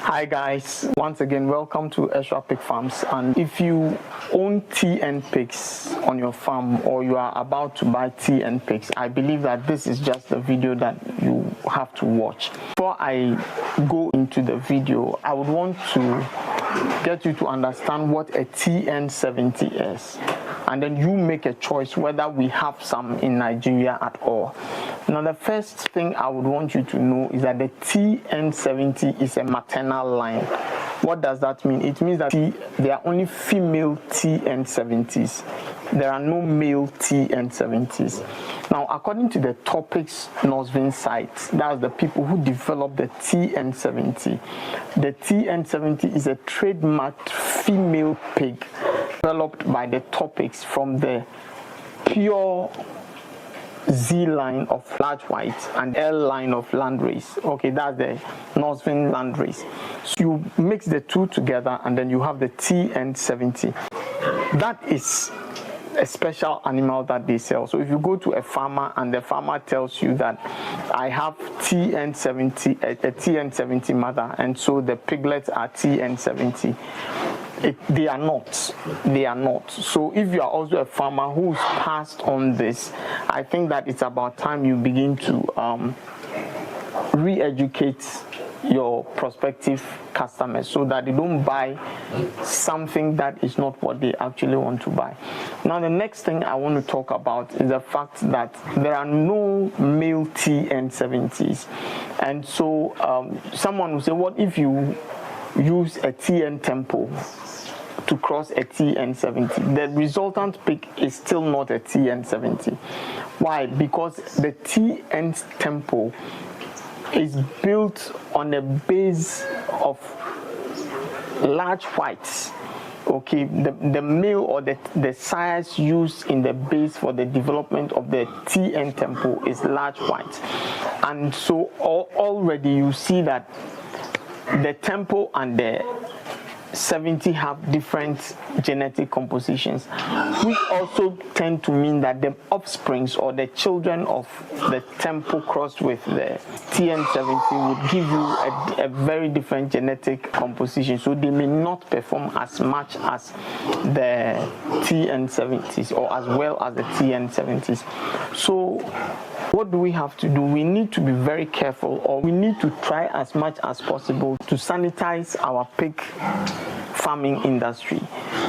Hi guys, once again welcome to Eshua Pig Farms. And if you own TN pigs on your farm or you are about to buy TN pigs, I believe that this is just the video that you have to watch. Before I go into the video, I would want to get you to understand what a TN70 is, and then you make a choice whether we have some in Nigeria at all. Now, the first thing I would want you to know is that the TN70 is a maternal line. What does that mean? It means that there are only female TN70s. There are no male TN70s. Now, according to the Topics Nosvin site, that's the people who developed the TN70. The TN70 is a trademarked female pig developed by the Topics from the pure Z line of large white and L line of landrace. Okay, that's the Nosvin landrace. So you mix the two together and then you have the TN70. That is a special animal that they sell. So if you go to a farmer and the farmer tells you that I have TN70, a TN70 mother, and so the piglets are TN70, they are not. So if you are also a farmer who's passed on this, I think that it's about time you begin to re-educate your prospective customers so that they don't buy something that is not what they actually want to buy. Now, the next thing I want to talk about is the fact that there are no male TN70s. And so someone will say, what if you use a TN tempo to cross a TN70? The resultant pig is still not a TN70. Why? Because the TN tempo is built on a base of large whites. Okay, the male or the size used in the base for the development of the TN tempo is large white. And so already you see that the tempo and the 70 have different genetic compositions, which also tend to mean that the offsprings or the children of the tempo crossed with the TN70 would give you a very different genetic composition. So they may not perform as much as the TN70s or as well as the TN70s. So what do we have to do? We need to be very careful, or we need to try as much as possible to sanitize our pig farming industry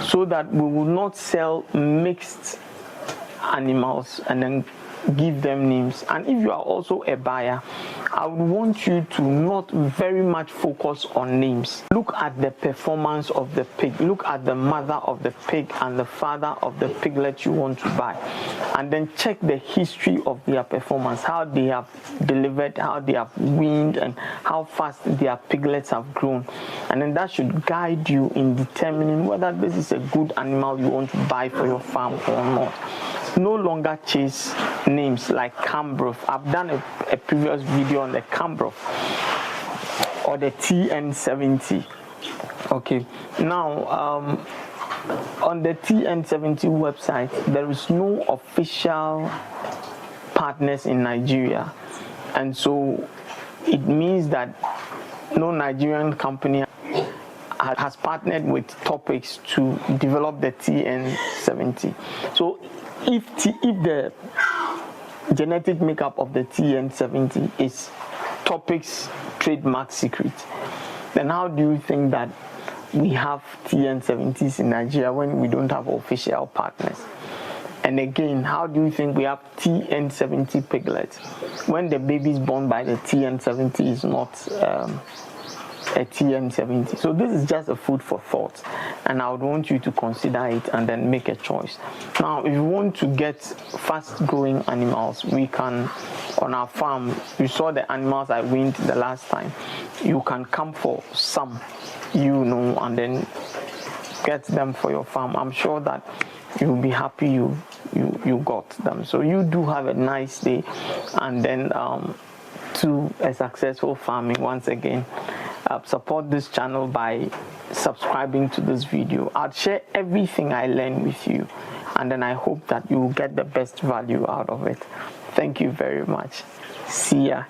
so that we will not sell mixed animals and then give them names. And if you are also a buyer, I would want you to not very much focus on names. Look at the performance of the pig. Look at the mother of the pig and the father of the piglet you want to buy, and then check the history of their performance, how they have delivered, how they have weaned, and how fast their piglets have grown. And then that should guide you in determining whether this is a good animal you want to buy for your farm or not. No longer chase names like Cambrough. I've done a previous video on the Cambrough or the TN70. Okay, now on the TN70 website, there is no official partners in Nigeria, and so it means that no Nigerian company has partnered with Topics to develop the TN70. So if the genetic makeup of the TN70 is Topics trademark secret, then how do you think that we have TN70s in Nigeria when we don't have official partners? And again, how do you think we have TN70 piglets when the baby is born by the TN70 is not a TN70? So this is just a food for thought, and I would want you to consider it and then make a choice. Now, if you want to get fast growing animals, we can, on our farm, you saw the animals I weaned the last time. You can come for some, and then get them for your farm. I'm sure that you'll be happy you got them. So you do have a nice day, and then to a successful farming. Once again, support this channel by subscribing to this video. I'll share everything I learn with you, and then I hope that you will get the best value out of it. Thank you very much. See ya.